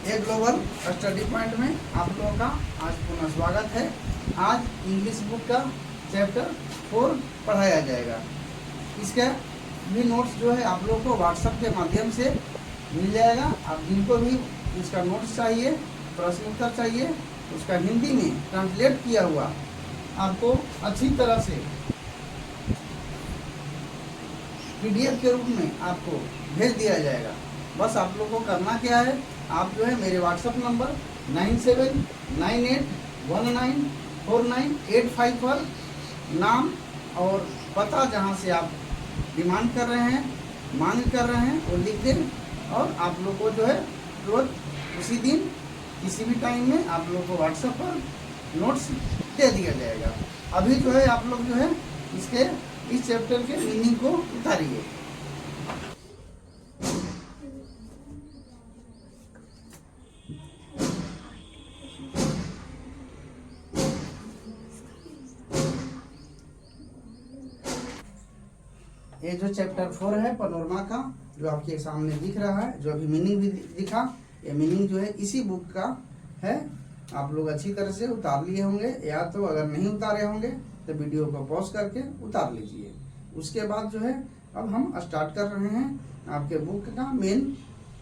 एक global study point में आप लोगों का आज पुनः स्वागत है। आज इंग्लिश बुक का चैप्टर 4 पढ़ाया जाएगा। इसका भी नोट्स जो है आप लोगों को व्हाट्सएप के माध्यम से मिल जाएगा। आप जिनको भी इसका नोट्स चाहिए, प्रश्न उत्तर चाहिए, उसका हिंदी में ट्रांसलेट किया हुआ आपको अच्छी तरह से PDF के रूप में आपको भेज दिया जाएगा। बस आप लोगों को करना क्या है, आप जो है मेरे व्हाट्सएप नंबर 9798194985 पर नाम और पता जहां से आप डिमांड कर रहे हैं, मांग कर रहे हैं, वो लिख दें और आप लोग को जो है तुरंत उसी दिन किसी भी टाइम में आप लोग को व्हाट्सएप पर नोट्स दे दिया जाएगा। अभी जो है आप लोग जो है इस चैप्टर के मीनिंग को उतारिए। ये जो चैप्टर 4 है पैनोरमा का, जो आपके सामने दिख रहा है, जो अभी मीनिंग भी दिखा, ये मीनिंग जो है इसी बुक का है। आप लोग अच्छी तरह से उतार लिए होंगे, या तो अगर नहीं उतारे होंगे तो वीडियो को पॉज करके उतार लीजिए। उसके बाद जो है अब हम स्टार्ट कर रहे हैं आपके बुक का मेन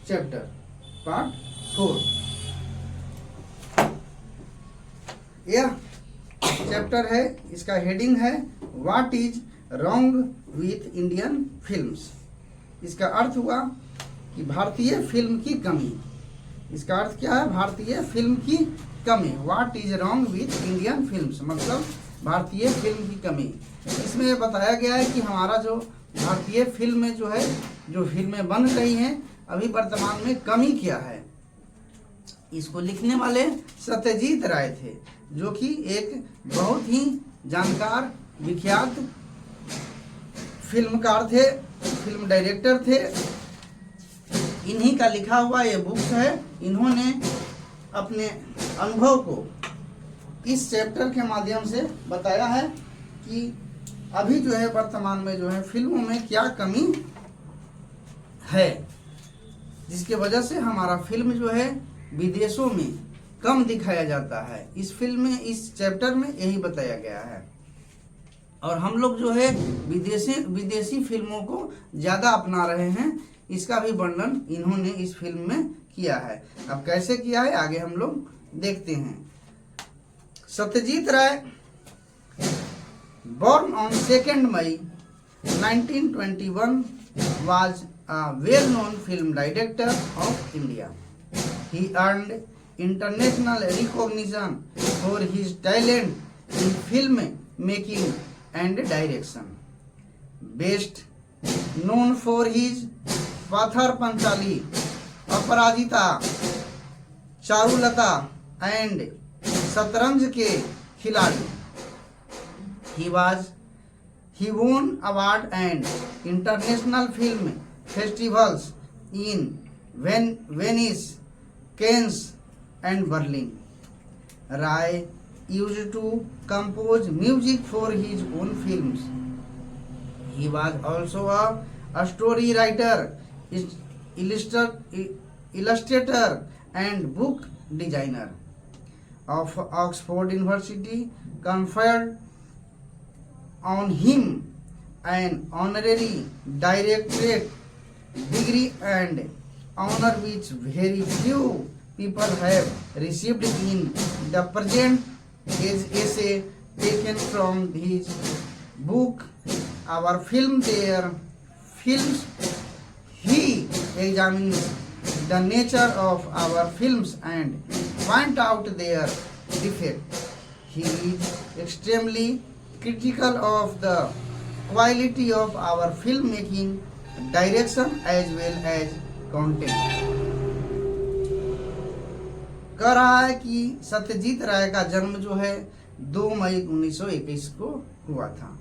चैप्टर पार्ट 4। यह चैप्टर है, इसका हेडिंग है what is wrong with Indian films. इसका अर्थ हुआ कि भारतीय फिल्म की कमी। इसका अर्थ क्या है? भारतीय फिल्म की कमी। What is wrong with Indian films मतलब भारतीय फिल्म की कमी। इसमें बताया गया है कि हमारा जो भारतीय फिल्म में जो है, जो फिल्में बन रही हैं अभी वर्तमान में कमी क्या है। इसको लिखने वाले सत्यजीत राय थे, जो कि एक बहुत ही जानकार विख्यात फिल्मकार थे, फिल्म डायरेक्टर थे। इन्हीं का लिखा हुआ ये बुक्स है। इन्होंने अपने अनुभव को इस चैप्टर के माध्यम से बताया है कि अभी जो है वर्तमान में जो है फिल्मों में क्या कमी है, जिसके वजह से हमारा फिल्म जो है विदेशों में कम दिखाया जाता है। इस फिल्म में, इस चैप्टर में यही बताया गया है। और हम लोग जो है विदेशी फिल्मों को ज़्यादा अपना रहे हैं, इसका भी वर्णन इन्होंने इस फिल्म में किया है। अब कैसे किया है आगे हम लोग देखते हैं। सत्यजीत राय born on 2nd May 1921 was a well-known film director of India. He earned international recognition for his talent in film making and direction. Best known for his Pathar Panchali, Aparajita, Charulata and शतरंज के खिलाड़ी। He won award and international film festivals in Venice, Cannes and Berlin. Rai used to compose music for his own films. He was also a story writer, illustrator and book designer. Of Oxford University conferred on him an honorary doctorate degree and honor which very few people have received in the present essay taken from his book Our Film Their Films. He examines the nature of our films and point out their defect. He is extremely critical of the quality of our filmmaking, direction as well as content. कह रहा है कि सत्यजीत राय का जन्म जो है 2 मई 1921 को हुआ था।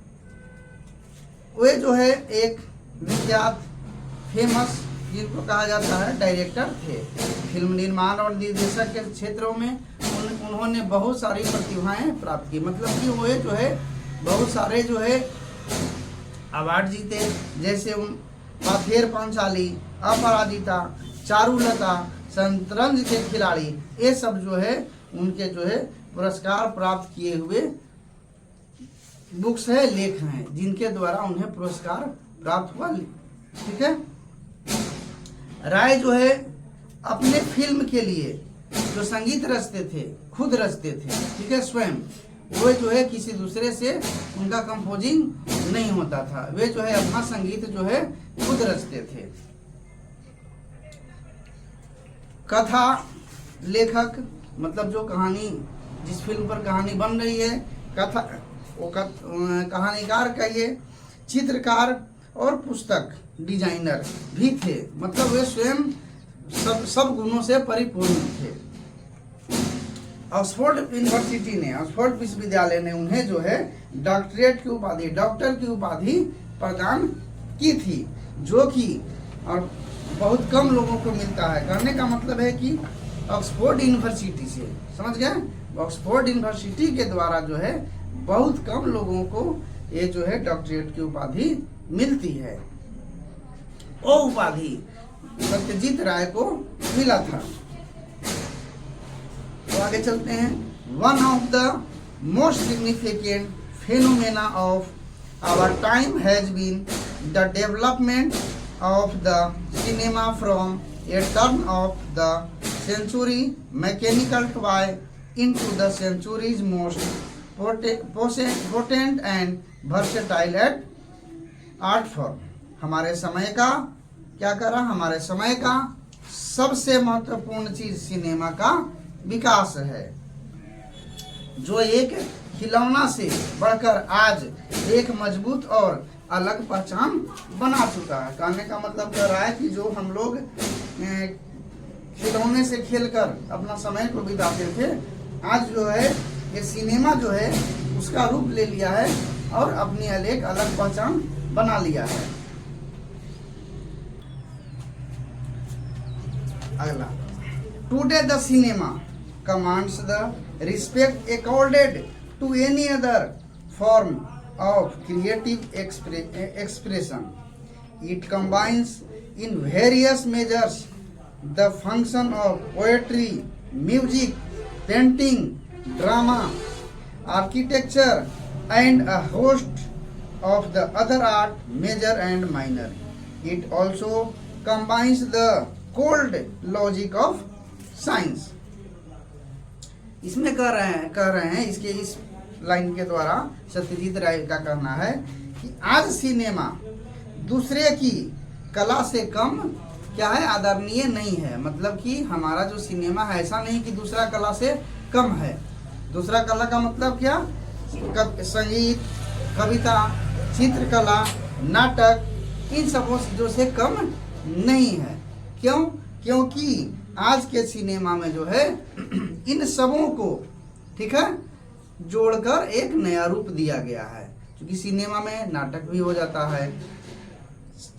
वे जो है एक विख्यात फेमस, जिनको कहा जाता है, डायरेक्टर थे। फिल्म निर्माण और निर्देशक के क्षेत्रों में उन्होंने बहुत सारी प्रतिभाएं प्राप्त की। मतलब कि वो जो है बहुत सारे जो है अवार्ड जीते, जैसे पाथेर पांचाली, अपराजिता, चारुलता शतरंज के खिलाड़ी, ये सब जो है उनके जो है पुरस्कार प्राप्त किए हुए बुक्स है, लेख हैं, जिनके द्वारा उन्हें पुरस्कार प्राप्त हुआ। ठीक है। राय जो है अपने फिल्म के लिए जो संगीत रचते थे, खुद रचते थे, ठीक है, स्वयं। वो जो है किसी दूसरे से उनका कंपोजिंग नहीं होता था, वे जो है अपना संगीत जो है खुद रचते थे। कथा लेखक मतलब जो कहानी, जिस फिल्म पर कहानी बन रही है, कथा वो कहानीकार कहिए, चित्रकार और पुस्तक डिजाइनर भी थे, मतलब वे स्वयं सब गुणों से परिपूर्ण थे। ऑक्सफोर्ड यूनिवर्सिटी ने, ऑक्सफोर्ड विश्वविद्यालय ने उन्हें जो है डॉक्टरेट की उपाधि, डॉक्टर की उपाधि प्रदान की थी, जो कि और बहुत कम लोगों को मिलता है। कहने का मतलब है कि ऑक्सफोर्ड यूनिवर्सिटी से, समझ गए, ऑक्सफोर्ड यूनिवर्सिटी के द्वारा जो है बहुत कम लोगों को ये जो है डॉक्टरेट की उपाधि मिलती है। वो उपाधि सत्यजीत राय को मिला था। तो आगे चलते हैं। One of the most significant phenomena of our time has been the development of the cinema from a turn of the century mechanical toy into the century's most potent and versatile art form। हमारे समय का क्या करा, हमारे समय का सबसे महत्वपूर्ण चीज सिनेमा का विकास है, जो एक खिलौना से बढ़कर आज एक मजबूत और अलग पहचान बना चुका है। कहने का मतलब कह रहा है कि जो हम लोग खिलौने से खेलकर अपना समय को बिताते थे, आज जो है ये सिनेमा जो है उसका रूप ले लिया है और अपनी एक अलग पहचान बना लिया है। अगला, today the cinema commands the respect accorded to any other form of creative expression. It combines in various measures the function of poetry, music, painting, drama, architecture and a host of the other art, major and minor. It also combines the cold logic of science। इसमें कह रहे हैं इसके इस line के द्वारा सत्यजीत राय का कहना है कि आज सिनेमा दूसरे की कला से कम क्या है, आदरणीय नहीं है। मतलब कि हमारा जो सिनेमा है ऐसा नहीं कि दूसरा कला से कम है। दूसरा कला का मतलब क्या, संगीत, कविता, चित्रकला, नाटक, इन सबों जो से कम नहीं है। क्यों? क्योंकि आज के सिनेमा में जो है इन सबों को, ठीक है, जोड़कर एक नया रूप दिया गया है। क्योंकि सिनेमा में नाटक भी हो जाता है,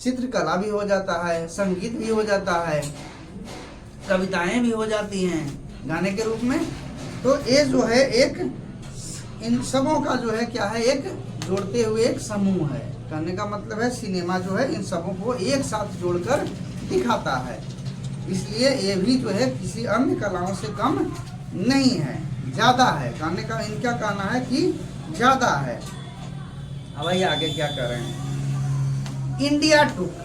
चित्रकला भी हो जाता है, संगीत भी हो जाता है, कविताएं भी हो जाती हैं गाने के रूप में। तो ये जो है एक इन सबों का जो है क्या है, एक जोड़ते हुए एक समूह है। कहने का मतलब है सिनेमा जो है इन सबों को एक साथ जोड़कर दिखाता है, इसलिए ये भी जो है किसी अन्य कलाओं से कम नहीं है, ज्यादा है। कहने का इनका कहना है कि ज्यादा है। अब आइए आगे क्या कर रहे हैं। India took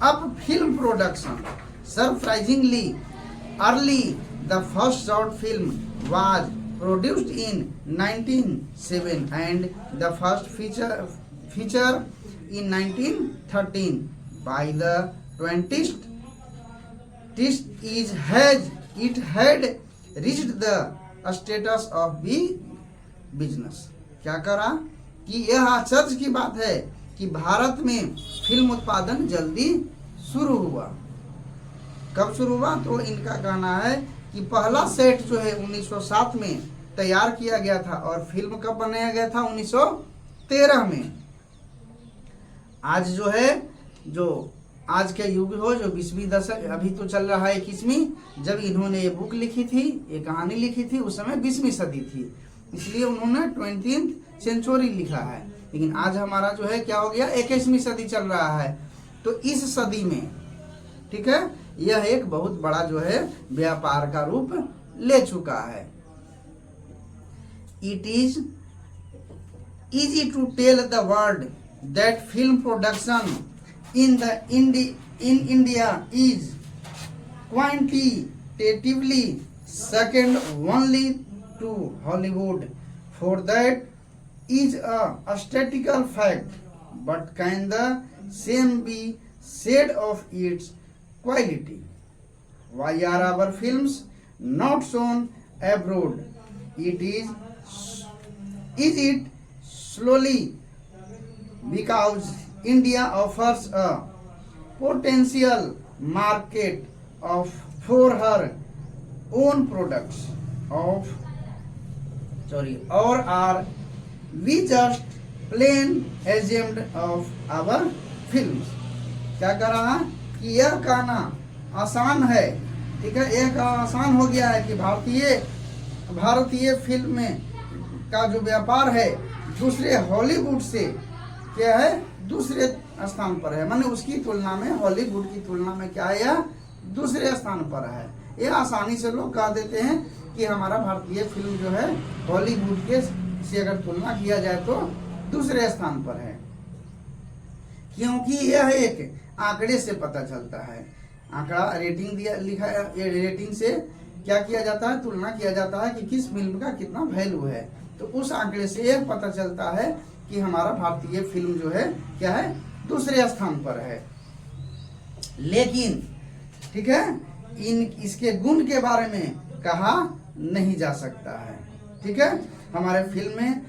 up film production surprisingly early. The first short film was produced in 1907 and the first feature in 1913. By the 20th, it had reached the status of business। क्या करा कि यह आश्चर्य की बात है कि भारत में फिल्म उत्पादन जल्दी शुरू हुआ। कब शुरू हुआ? तो इनका कहना है कि पहला सेट जो है 1907 में तैयार किया गया था और फिल्म कब बनाया गया था? 1913 में। आज जो है, जो आज के युग हो, जो 20वीं दशक अभी तो चल रहा है 21वीं, जब इन्होंने ये बुक लिखी थी, ये कहानी लिखी थी, उस समय 20वीं सदी थी, इसलिए उन्होंने 20th सेंचुरी लिखा है। लेकिन आज हमारा जो है क्या हो गया, 21वीं सदी चल रहा है। तो इस सदी में, ठीक है, यह एक बहुत बड़ा जो है व्यापार का रूप ले चुका है। It is easy to tell the world that film production in India is quantitatively second only to Hollywood. For that is a statistical fact, but can the same be said of its quality? Why are our films not shown abroad? Is it slowly because India offers a potential market for her own products or are we just plain ashamed of our films? क्या कर रहा है कि यह कहना आसान है, ठीक है, यह कहना आसान हो गया है कि भारतीय फिल्म में का जो व्यापार है दूसरे हॉलीवुड से क्या है दूसरे स्थान पर है, माने उसकी तुलना में हॉलीवुड की तुलना में क्या है यह दूसरे स्थान पर है। ये आसानी से लोग कह देते हैं कि हमारा भारतीय फिल्म जो है हॉलीवुड के से अगर तुलना किया जाए तो दूसरे स्थान पर है, क्योंकि यह एक आंकड़े से पता चलता है। आंकड़ा रेटिंग लिखा है, ये रेटिंग से क्या किया जाता है, तुलना किया जाता है कि किस फिल्म का कितना वैल्यू है। तो उस आंकड़े से यह पता चलता है कि हमारा भारतीय फिल्म जो है क्या है दूसरे स्थान पर है। लेकिन ठीक है इसके गुण के बारे में कहा नहीं जा सकता है, ठीक है। हमारे फिल्में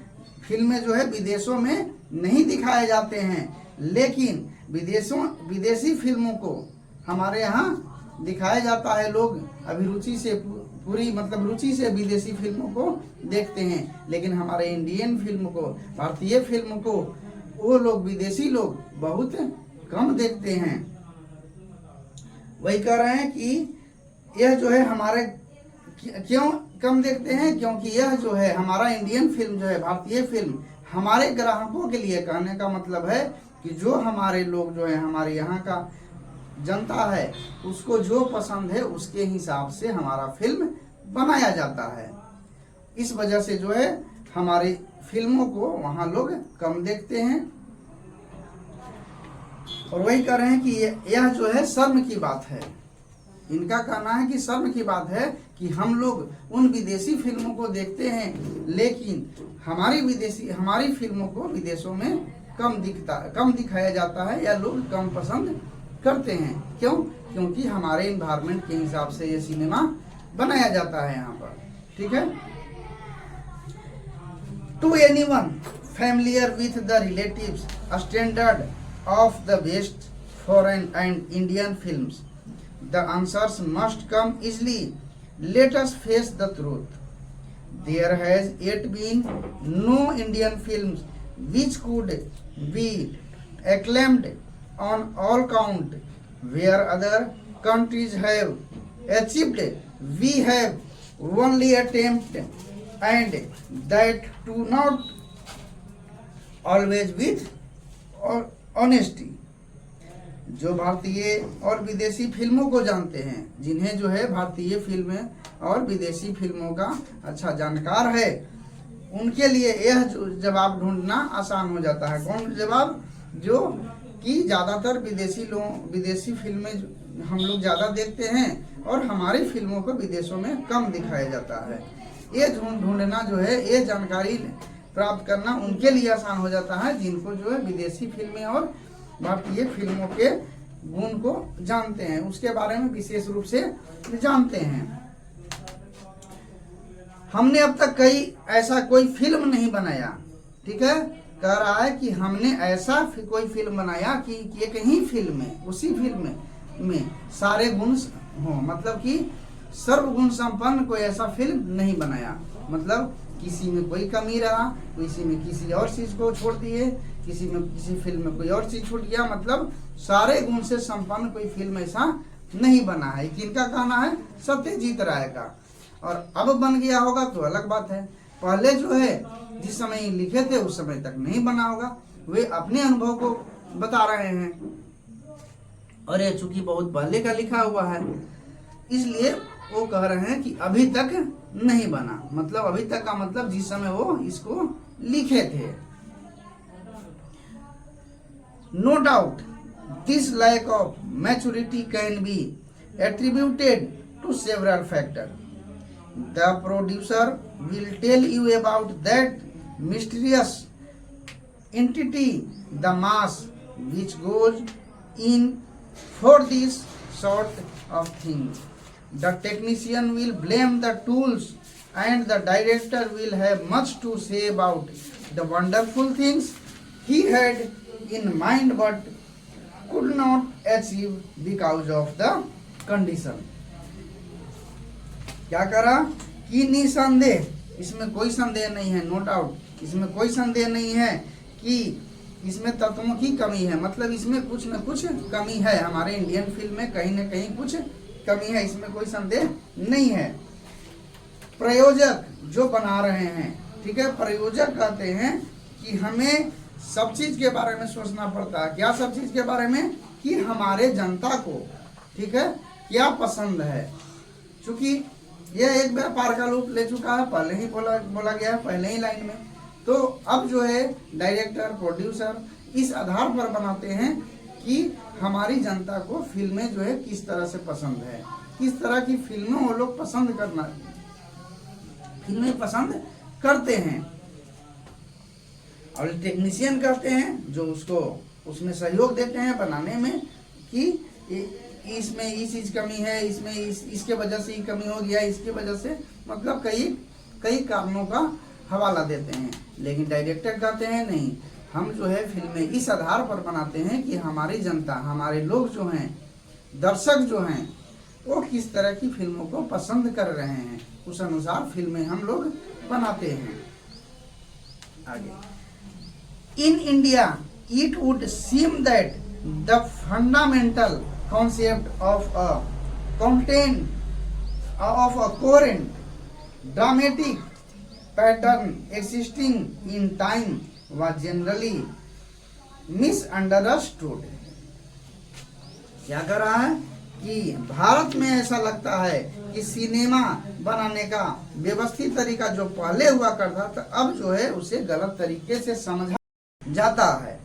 जो है विदेशों में नहीं दिखाए जाते हैं, लेकिन विदेशी फिल्मों को हमारे यहाँ दिखाया जाता है। लोग अभिरुचि से रुचि से विदेशी फिल्मों को देखते हैं, लेकिन हमारे इंडियन फिल्म को, भारतीय फिल्म को वो लोग विदेशी लोग बहुत कम देखते हैं। वही कह रहे हैं कि यह जो है हमारे क्यों कम देखते हैं, क्योंकि यह जो है हमारा इंडियन फिल्म जो है भारतीय फिल्म हमारे ग्राहकों के लिए, कहने का मतलब है कि जो हमारे लोग जो है हमारे यहाँ का जनता है उसको जो पसंद है उसके हिसाब से हमारा फिल्म बनाया जाता है। इस वजह से जो है हमारी फिल्मों को वहाँ लोग कम देखते हैं। और वही कह रहे हैं कि यह जो है शर्म की बात है। इनका कहना है कि शर्म की बात है कि हम लोग उन विदेशी फिल्मों को देखते हैं, लेकिन हमारी फिल्मों को विदेशों में कम दिखाया जाता है या लोग कम पसंद करते हैं। क्यों? क्योंकि हमारे एनवायरनमेंट के हिसाब से ये सिनेमा बनाया जाता है यहाँ पर, ठीक है। To anyone familiar with the relatives standard of the best foreign and Indian films the answers must come easily. Let us face the truth. There has yet been no Indian films which could be acclaimed on all count where other countries have achieved. We have only attempted, and that too not always with honesty. जो भारतीय और विदेशी फिल्मों को जानते हैं, जिन्हें जो है भारतीय फिल्में और विदेशी फिल्मों का अच्छा जानकार है, उनके लिए यह जवाब ढूंढना आसान हो जाता है। कौन जवाब? जो कि ज़्यादातर विदेशी फिल्में हम लोग ज़्यादा देखते हैं और हमारी फिल्मों को विदेशों में कम दिखाया जाता है। ये ढूंढना जो है, ये जानकारी प्राप्त करना उनके लिए आसान हो जाता है जिनको जो है विदेशी फिल्में और भारतीय फिल्मों के गुण को जानते हैं, उसके बारे में विशेष रूप से जानते हैं। हमने अब तक ऐसा कोई फिल्म नहीं बनाया, ठीक है। कह रहा है कि हमने ऐसा कोई फिल्म बनाया कि एक ही फिल्म में, उसी फिल्म में सारे गुण हो, मतलब कि सर्वगुण संपन्न कोई ऐसा फिल्म नहीं बनाया। मतलब किसी में कोई कमी रहा, किसी में किसी और चीज को छोड़ दिए, किसी फिल्म में कोई और चीज छूट गया, मतलब सारे गुण से संपन्न कोई फिल्म ऐसा नहीं बना है। किनका कहना है? सत्यजीत राय का। और अब बन गया होगा तो अलग बात है, पहले जो है जिस समय लिखे थे उस समय तक नहीं बना होगा। वे अपने अनुभव को बता रहे हैं। और ये चूंकि बहुत पहले का लिखा हुआ है, इसलिए वो कह रहे हैं कि अभी तक नहीं बना। मतलब अभी तक का मतलब जिस समय वो इसको लिखे थे। No doubt this lack of maturity can be attributed to several factor. The producer will tell you about that mysterious entity, the mass which goes in for this sort of thing. The technician will blame the tools and the director will have much to say about the wonderful things he had in mind but could not achieve because of the condition. क्या करा कि निसंदेह, इसमें कोई संदेह नहीं है, no doubt, इसमें कोई संदेह नहीं है कि इसमें तत्वों की कमी है। मतलब इसमें कुछ न कुछ कमी है, हमारे इंडियन फिल्म में कहीं न कहीं कुछ कमी है, इसमें कोई संदेह नहीं है। प्रयोजक जो बना रहे हैं, ठीक है, प्रयोजक कहते हैं कि हमें सब चीज के बारे में सोचना पड़ता है। क्या सब चीज के बारे में? कि हमारे जनता को, ठीक है, क्या पसंद है। क्योंकि यह एक व्यापार का रूप ले चुका है, पहले ही बोला गया है, पहले ही लाइन में। तो अब जो है डायरेक्टर, प्रोड्यूसर इस आधार पर बनाते हैं कि हमारी जनता को फिल्में जो है किस तरह से पसंद है, किस तरह की फिल्में वो लोग फिल्में पसंद करते हैं। और टेक्नीशियन कहते हैं जो उसमें सहयोग देते हैं बनाने में कि इसमें इस चीज कमी है, इसमें इसके वजह से ही कमी हो गया, इसके वजह से, मतलब कई कारणों का हवाला देते हैं। लेकिन डायरेक्टर कहते हैं नहीं, हम जो है फिल्में इस आधार पर बनाते हैं कि हमारी जनता, हमारे लोग जो हैं, दर्शक जो हैं, वो किस तरह की फिल्मों को पसंद कर रहे हैं, उस अनुसार फिल्में हम लोग बनाते हैं। आगे, in India it would seem that the fundamental concept of a content of a coherent dramatic pattern existing in time was generally misunderstood. क्या कर रहा है कि भारत में ऐसा लगता है कि सिनेमा बनाने का व्यवस्थित तरीका जो पहले हुआ करता था, अब जो है उसे गलत तरीके से समझा जाता है।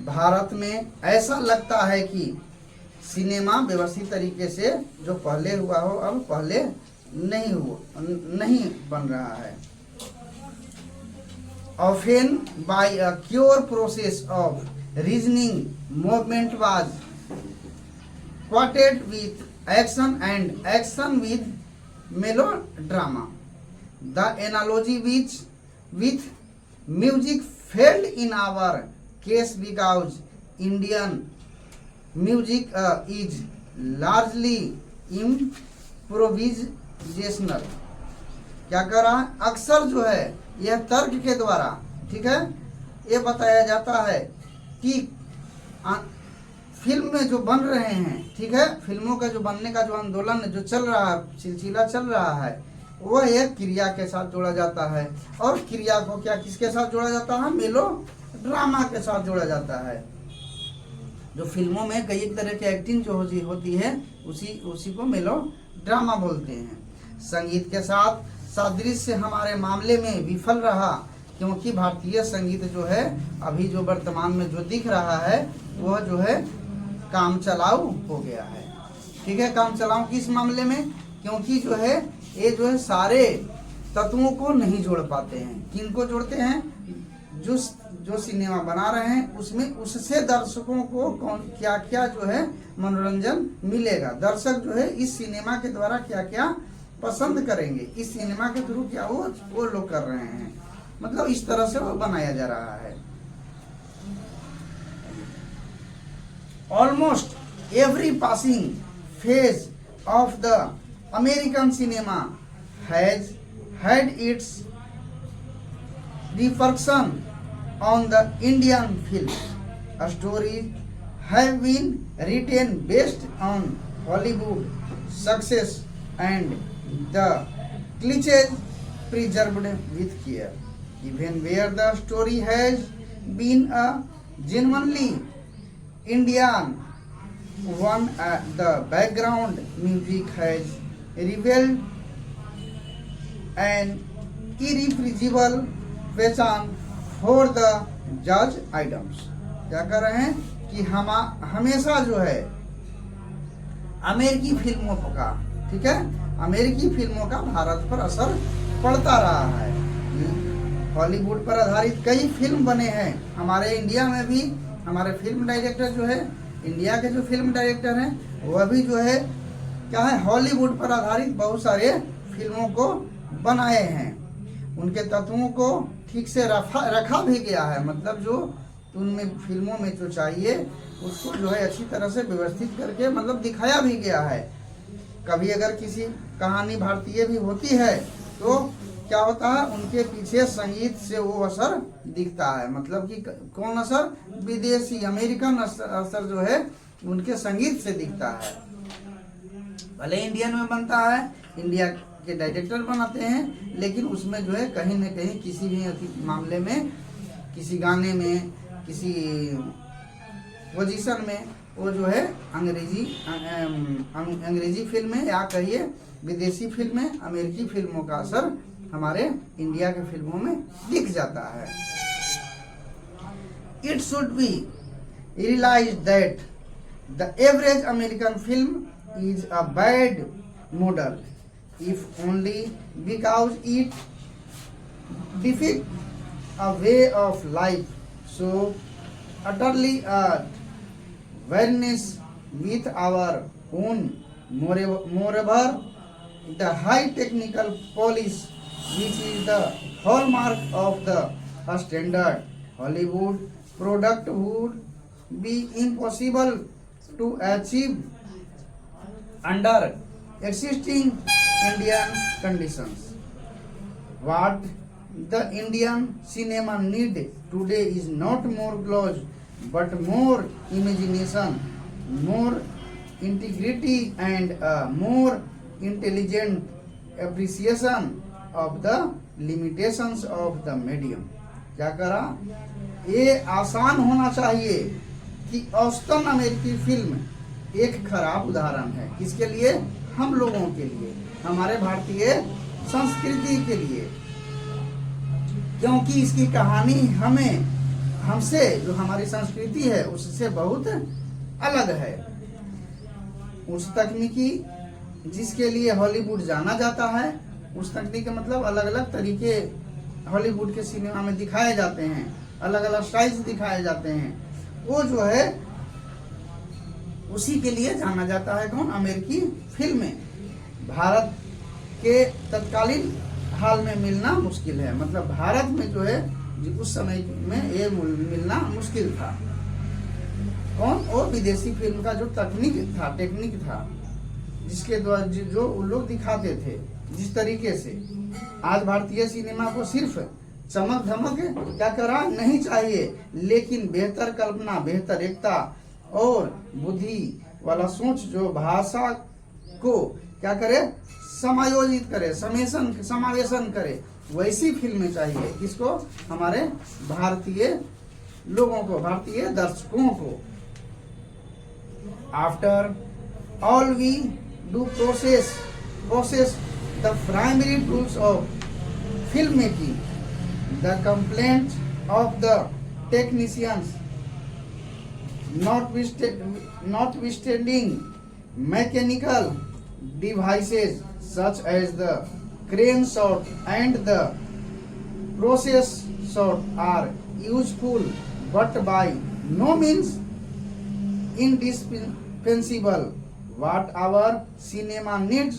भारत में ऐसा लगता है कि सिनेमा व्यवस्थित तरीके से जो पहले हुआ हो, अब पहले नहीं बन रहा है। Often by a pure process of reasoning, movement was quoted with action and action with melodrama. The analogy with music failed in our case because Indian music is largely improvisational. क्या कर रहा है? अक्सर जो है यह तर्क के द्वारा, ठीक है, ये बताया जाता है कि फिल्म में जो बन रहे हैं, ठीक है, फिल्मों का जो बनने का जो आंदोलन जो चल रहा है, सिलसिला चल रहा है, वह एक क्रिया के साथ जोड़ा जाता है। और क्रिया को क्या किसके साथ जोड़ा जाता है? मेलो ड्रामा के साथ जोड़ा जाता है। जो फिल्मों में कई तरह की एक्टिंग जो होती है, उसी को मेलो ड्रामा बोलते हैं। संगीत के साथ सादृश्य हमारे मामले में विफल रहा, क्योंकि भारतीय संगीत जो है अभी जो वर्तमान में जो दिख रहा है वह जो है काम चलाऊ हो गया है। ठीक है, काम चलाऊ किस मामले में? क्योंकि जो है ये जो है सारे तत्वों को नहीं जोड़ पाते हैं। किनको जोड़ते हैं? जो सिनेमा बना रहे हैं उसमें उससे दर्शकों को क्या क्या जो है मनोरंजन मिलेगा। दर्शक जो है इस सिनेमा के द्वारा क्या क्या पसंद करेंगे, इस सिनेमा के थ्रू क्या वो लोग कर रहे हैं। मतलब इस तरह से वो बनाया जा रहा है। Almost every passing phase of the American cinema has had it's repercussion on the Indian film. Stories have been written based on Hollywood success and the cliches preserved with care. Even where the story has been a genuinely Indian one the background music has revealed an irrepressible passion for the jazz items। क्या कर रहे हैं कि हम हमेशा जो है अमेरिकी फिल्मों का, ठीक है, अमेरिकी फिल्मों का भारत पर असर पड़ता रहा है। हॉलीवुड पर आधारित कई फिल्म बने हैं। हमारे इंडिया में भी हमारे फिल्म डायरेक्टर जो है, इंडिया के जो फिल्म डायरेक्टर हैं वह भी जो है क्या है, हॉलीवुड पर आधारित बहुत सारे फिल्मों को बनाए हैं। उनके तत्वों को ठीक से रखा भी गया है, मतलब जो उनमें फिल्मों में जो चाहिए उसको जो है अच्छी तरह से व्यवस्थित करके मतलब दिखाया भी गया है। कभी अगर किसी कहानी भारतीय भी होती है तो क्या होता है, उनके पीछे संगीत से वो असर दिखता है, मतलब कि कौन असर, विदेशी अमेरिकन असर जो है उनके संगीत से दिखता है। भले इंडियन में बनता है, इंडिया के डायरेक्टर बनाते हैं, लेकिन उसमें जो है कहीं न कहीं किसी भी मामले में, किसी गाने में, किसी पोजीशन में वो जो है अंग्रेजी फिल्में या कहिए विदेशी फिल्में, अमेरिकी फिल्मों का असर हमारे इंडिया के फिल्मों में दिख जाता है। It should be realized that the average American film is a bad model, if only because it depicts a way of life so utterly at variance with our own. Moreover, the high technical polish which is the hallmark of the standard Hollywood product would be impossible to achieve under existing Indian conditions. What the Indian cinema need today is not more gloss but more imagination, more integrity and a more intelligent appreciation of the limitations of the medium। क्या करा, ये आसान होना चाहिए कि औसतन अमेरिकी film एक खराब उदाहरण है, किसके लिए, हम लोगों के लिए, हमारे भारतीय संस्कृति के लिए, क्योंकि इसकी कहानी हमें, हमसे जो हमारी संस्कृति है उससे बहुत अलग है। उस तकनीकी जिसके लिए हॉलीवुड जाना जाता है, उस तकनीक का मतलब अलग अलग तरीके हॉलीवुड के सिनेमा में दिखाए जाते हैं, अलग अलग स्टाइल्स दिखाए जाते हैं, वो जो है उसी के लिए जाना जाता है कौन, अमेरिकी फिल्में। भारत के तत्कालीन हाल में मिलना मुश्किल है, मतलब भारत में जो है उस समय में ये मिलना मुश्किल था। कौन, वो विदेशी फिल्म का जो टेक्निक था जिसके द्वारा जो उन लोग दिखाते थे, जिस तरीके से आज भारतीय सिनेमा को सिर्फ चमक धमक क्या करा नहीं चाहिए, लेकिन बेहतर कल्पना, बेहतर एकता और बुद्धि वाला सोच जो भाषा को क्या करे, समायोजित करे, समावेशन करे, वैसी फिल्में चाहिए। किसको, हमारे भारतीय लोगों को, भारतीय दर्शकों को। After all we do possess the primary tools of filmmaking, the complaints of the technicians notwithstanding mechanical devices such as the crane shot and the process shot are useful but by no means indispensable. What our cinema needs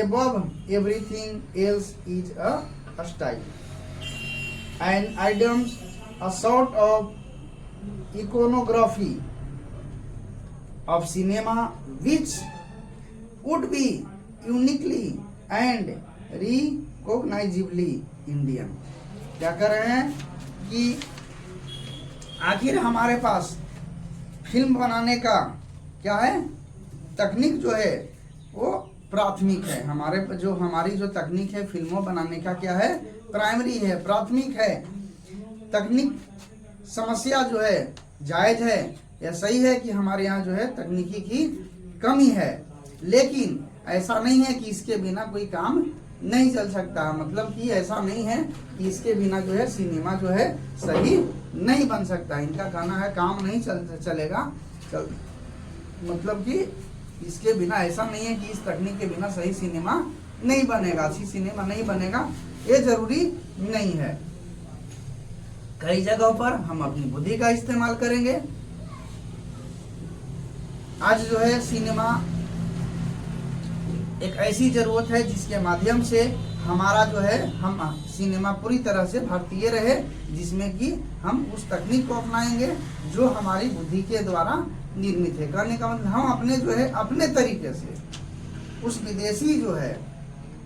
above everything else is a style, an item, a sort of iconography of cinema which would be uniquely and recognizably Indian। क्या कर रहे हैं कि आखिर हमारे पास film बनाने का क्या है, तकनीक जो है वो प्राथमिक है। हमारी जो तकनीक है फिल्मों बनाने का क्या है, प्राइमरी है, प्राथमिक है। तकनीक समस्या जो है जायज है, यह सही है कि हमारे यहाँ जो है तकनीकी की कमी है, लेकिन ऐसा नहीं है कि इसके बिना कोई काम नहीं चल सकता। मतलब कि ऐसा नहीं है कि इसके बिना जो है सिनेमा जो है सही नहीं बन सकता। इनका कहना है काम नहीं चलेगा मतलब कि इसके बिना ऐसा नहीं है कि इस तकनीक के बिना सही सिनेमा नहीं बनेगा, अच्छी सिनेमा नहीं बनेगा, ये जरूरी नहीं है। कई जगहों पर हम अपनी बुद्धि का इस्तेमाल करेंगे। आज जो है सिनेमा एक ऐसी जरूरत है जिसके माध्यम से हमारा जो है हम सिनेमा पूरी तरह से भारतीय रहे, जिसमें कि हम उस तकनीक को अपनाएंगे जो हमारी बुद्धि के द्वारा निर्मित है। कहने का मतलब हम अपने जो है अपने तरीके से उस विदेशी जो है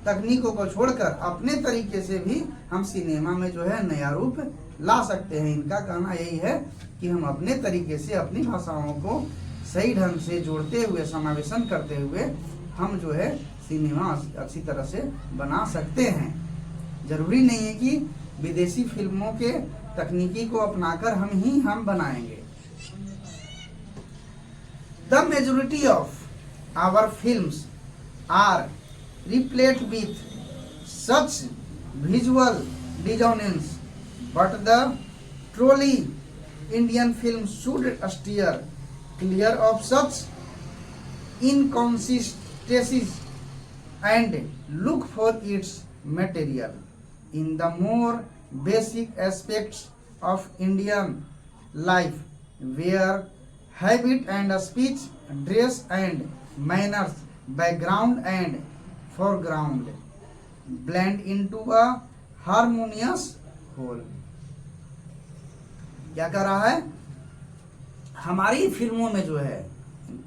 तकनीकों को छोड़कर अपने तरीके से भी हम सिनेमा में जो है नया रूप ला सकते हैं। इनका कहना यही है कि हम अपने तरीके से अपनी भाषाओं को सही ढंग से जोड़ते हुए समावेशन करते हुए हम जो है सिनेमा अच्छी तरह से बना सकते हैं। जरूरी नहीं है कि विदेशी फिल्मों के तकनीकी को अपनाकर हम बनाएंगे। The majority of our films are replete with such visual dissonance, but the truly Indian film should steer clear of such inconsistencies and look for its material in the more basic aspects of Indian life, where habit and speech, dress and manners, background and foreground blend into a harmonious whole। क्या कर रहा है? हमारी फिल्मों में जो है,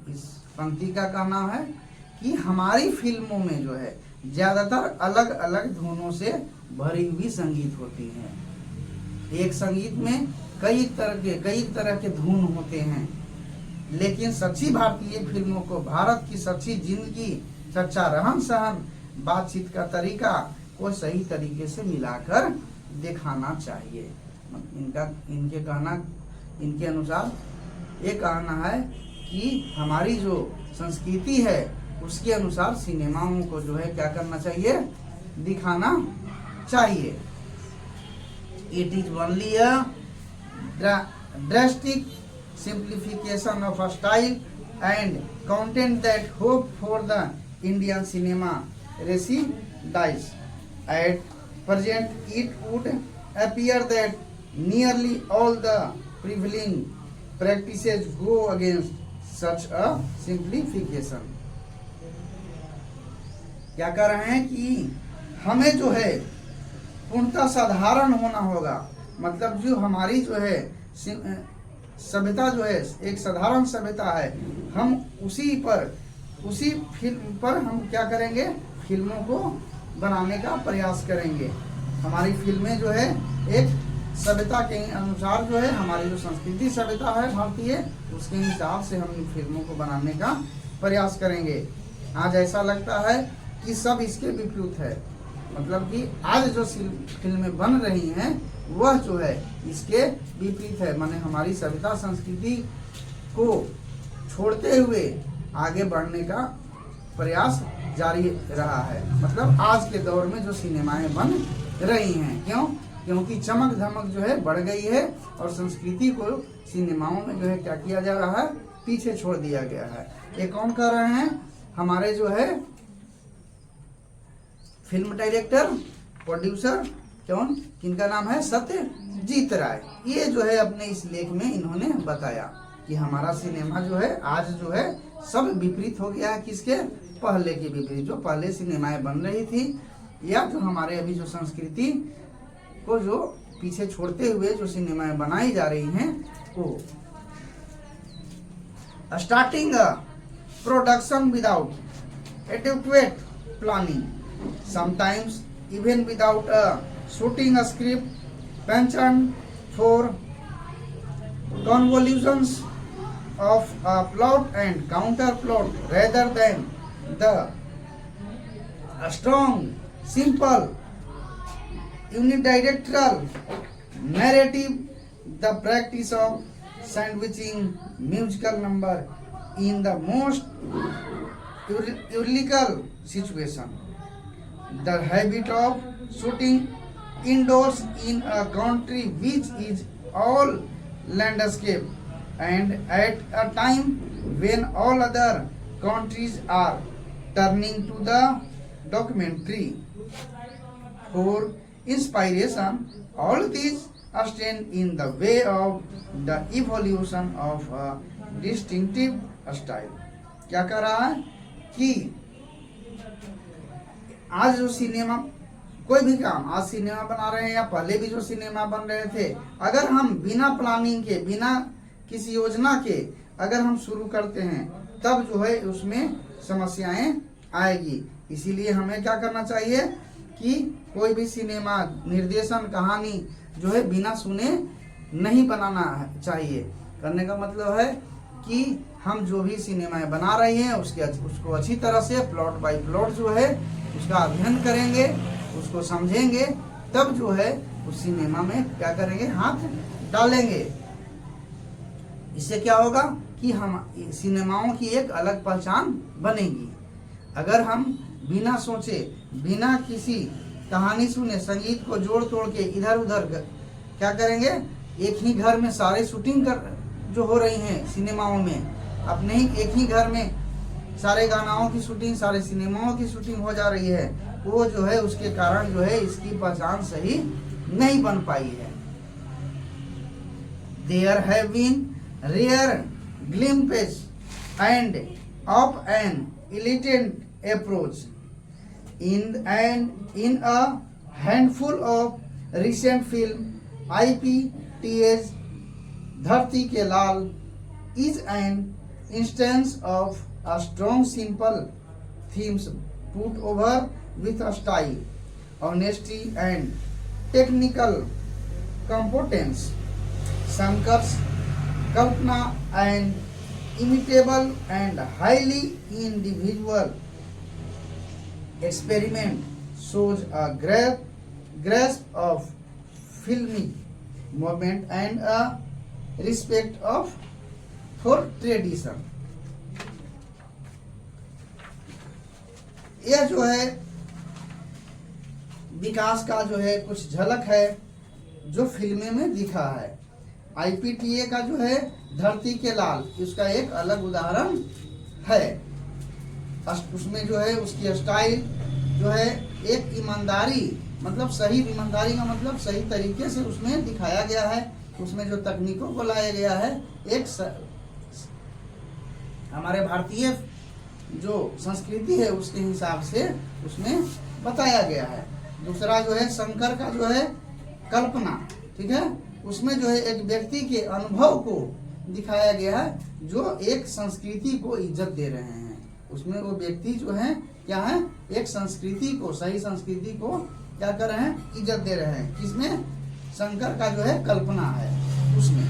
इस पंक्ति का कहना है कि हमारी फिल्मों में जो है ज्यादातर अलग अलग धुनों से भरी हुई संगीत होती है। एक संगीत में कई तरह के धुन होते हैं, लेकिन सच्ची भारतीय फिल्मों को भारत की सच्ची जिंदगी, सच्चा रहन सहन, बातचीत का तरीका को सही तरीके से मिलाकर दिखाना चाहिए। इनके अनुसार ये कहना है कि हमारी जो संस्कृति है उसके अनुसार सिनेमाओं को जो है क्या करना चाहिए, दिखाना चाहिए। It is only a drastic simplification of a style and content that hope for the Indian cinema resides. At present it would appear that nearly all the prevailing practices go against such a simplification। क्या कर रहे हैं कि हमें जो है पूर्णतः साधारण होना होगा। मतलब जो हमारी जो है सभ्यता जो है एक साधारण सभ्यता है, हम उसी फिल्म पर हम क्या करेंगे, फिल्मों को बनाने का प्रयास करेंगे। हमारी फिल्में जो है एक सभ्यता के अनुसार जो है हमारी जो संस्कृति सभ्यता है भारतीय, उसके हिसाब से हम फिल्मों को बनाने का प्रयास करेंगे। आज ऐसा लगता है कि सब इसके विपरीत है। मतलब कि आज जो फिल्में बन रही हैं वह जो है इसके विपरीत है। माने हमारी सभ्यता संस्कृति को छोड़ते हुए आगे बढ़ने का प्रयास जारी रहा है। मतलब आज के दौर में जो सिनेमाएं बन रही हैं, क्योंकि चमक धमक जो है बढ़ गई है और संस्कृति को सिनेमाओं में जो है क्या किया जा रहा है, पीछे छोड़ दिया गया है। ये कौन कर रहे हैं, हमारे जो है फिल्म डायरेक्टर प्रोड्यूसर किनका नाम है, सत्यजीत राय। ये जो है अपने इस लेख में इन्होंने बताया कि हमारा सिनेमा जो है आज जो है सब विपरीत हो गया है। किसके, पहले के विपरीत। जो पहले सिनेमाएं बन रही थी या जो हमारे अभी जो संस्कृति को जो पीछे छोड़ते हुए जो सिनेमाएं बनाई जा रही हैं वो starting production without adequate planning, sometimes even without shooting a script, penchant for convolutions of a plot and counter plot rather than the strong, simple, unidirectional narrative. The practice of sandwiching musical number in the most illegal situation. The habit of shooting indoors in a country which is all landscape and at a time when all other countries are turning to the documentary for inspiration, all these stand in the way of the evolution of a distinctive style. क्या कर रहा है कि आज जो cinema, कोई भी काम, आज सिनेमा बना रहे हैं या पहले भी जो सिनेमा बन रहे थे, अगर हम बिना प्लानिंग के, बिना किसी योजना के अगर हम शुरू करते हैं तब जो है उसमें समस्याएं आएगी। इसीलिए हमें क्या करना चाहिए कि कोई भी सिनेमा, निर्देशन, कहानी जो है बिना सुने नहीं बनाना चाहिए। करने का मतलब है कि हम जो भी सिनेमाएं बना रहे हैं उसको अच्छी तरह से प्लॉट बाय प्लॉट जो है उसका अध्ययन करेंगे, उसको समझेंगे, तब जो है उस सिनेमा में क्या करेंगे, हाथ डालेंगे। इससे क्या होगा कि हम सिनेमाओं की एक अलग पहचान बनेगी। अगर हम बिना सोचे, बिना किसी कहानी सुने, संगीत को जोड़ तोड़ के इधर उधर क्या करेंगे, एक ही घर में सारे शूटिंग कर जो हो रही हैं सिनेमाओं में, अपने ही एक ही घर में सारे गानाओं की शूटिंग, सारे सिनेमाओं की शूटिंग हो जा रही है, वो जो है उसके कारण जो है इसकी पहचान सही नहीं बन पाई है। There have been rare glimpses and of an militant approach in a handful of recent film. IPT's धरती के लाल is an instance of a strong, simple themes put over with a style, honesty and technical competence. Shankar's Kalpana and imitable and highly individual experiment shows a grasp of filmic moment and a respect for tradition. यह जो है विकास का जो है कुछ झलक है जो फिल्में में दिखा है। IPTA का जो है धरती के लाल, इसका एक अलग उदाहरण है। उसमें जो है उसकी स्टाइल जो है एक ईमानदारी, मतलब सही, ईमानदारी का मतलब सही तरीके से उसमें दिखाया गया है। उसमें जो तकनीकों को लाया गया है एक हमारे भारतीय जो संस्कृति है उसके हिसाब से उसमें बताया गया है। दूसरा जो है शंकर का जो है कल्पना, ठीक है, उसमें जो है एक व्यक्ति के अनुभव को दिखाया गया है जो एक संस्कृति को इज्जत दे रहे हैं। उसमें वो व्यक्ति जो है क्या है, एक संस्कृति को, सही संस्कृति को क्या कर रहे हैं, इज्जत दे रहे हैं। किसमें, शंकर का जो है कल्पना है उसमें।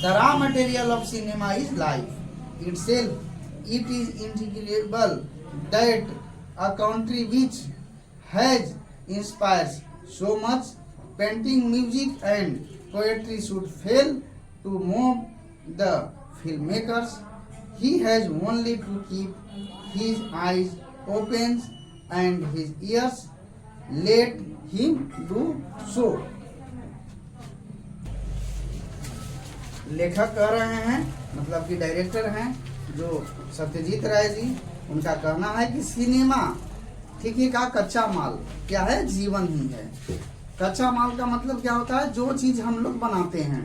The raw material of cinema is life itself. It is incredible that a country which has inspires so much painting, music and poetry should fail to move the filmmakers. He has only to keep his eyes open and his ears. Let him do so. लेखक कह रहे हैं, मतलब कि director हैं जो सत्यजीत राय जी, उनका कहना है कि सिनेमा ठीक ही का कच्चा माल क्या है, जीवन ही है। कच्चा माल का मतलब क्या होता है, जो चीज हम लोग बनाते हैं,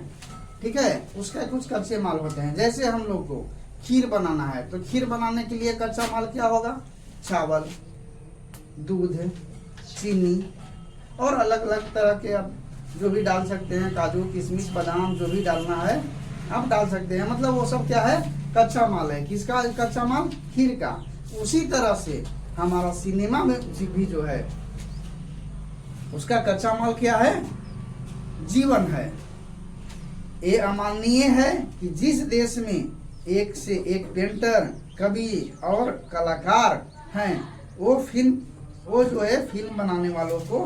ठीक है, उसका कुछ कच्चे माल होते हैं। जैसे हम लोग को खीर बनाना है तो खीर बनाने के लिए कच्चा माल क्या होगा, चावल, दूध, चीनी और अलग अलग तरह के आप जो भी डाल सकते हैं, काजू, किशमिश, बादाम, जो भी डालना है आप डाल सकते हैं। मतलब वो सब क्या है, कच्चा माल है। किसका कच्चा माल, खीर का। उसी तरह से हमारा सिनेमा में भी जो है उसका कच्चा माल क्या है, जीवन है। ये अमाननीय है कि जिस देश में एक से एक पेंटर, कवि और कलाकार हैं, वो जो है फिल्म बनाने वालों को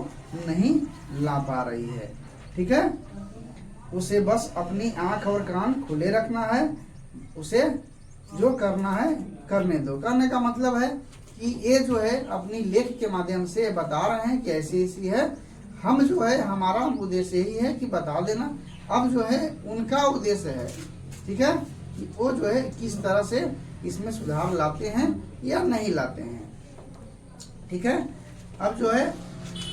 नहीं ला पा रही है। ठीक है, उसे बस अपनी आंख और कान खुले रखना है, उसे जो करना है करने दो। करने का मतलब है कि ये जो है अपनी लेख के माध्यम से बता रहे हैं कि ऐसी ऐसी है। हम जो है हमारा उद्देश्य यही है कि बता देना। अब जो है उनका उद्देश्य है, ठीक है, कि वो जो है किस तरह से इसमें सुधार लाते हैं या नहीं लाते हैं, ठीक है। अब जो है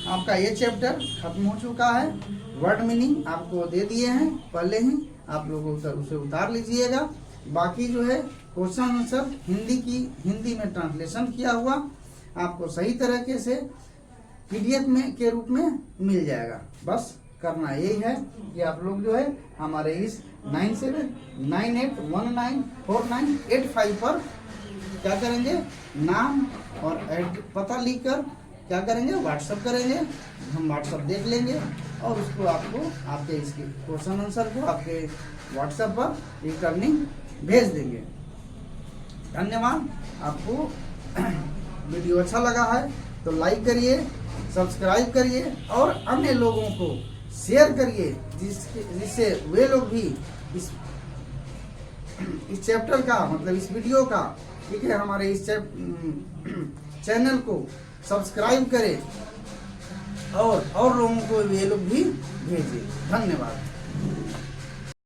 आपका ये चैप्टर खत्म हो चुका है। वर्ड मीनिंग आपको दे दिए हैं पहले ही, आप लोग उसे उतार लीजिएगा। बाकी जो है क्वेश्चन आंसर हिंदी में ट्रांसलेशन किया हुआ आपको सही तरीके से पीडीएफ में के रूप में मिल जाएगा। बस करना यही है कि आप लोग जो है हमारे इस 9798194985 पर क्या करेंगे, नाम और पता लिखकर क्या करेंगे, व्हाट्सअप करेंगे। हम व्हाट्सअप देख लेंगे और उसको आपको आपके इसके क्वेश्चन आंसर को आपके व्हाट्सएप पर रिटर्निंग भेज देंगे। धन्यवाद। आपको वीडियो अच्छा लगा है तो लाइक करिए, सब्सक्राइब करिए और अन्य लोगों को शेयर करिए, जिससे वे लोग भी इस चैप्टर का मतलब इस वीडियो का, ठीक है, हमारे इस चैनल को सब्सक्राइब करें और लोगों को वे लोग भी भेजें। धन्यवाद।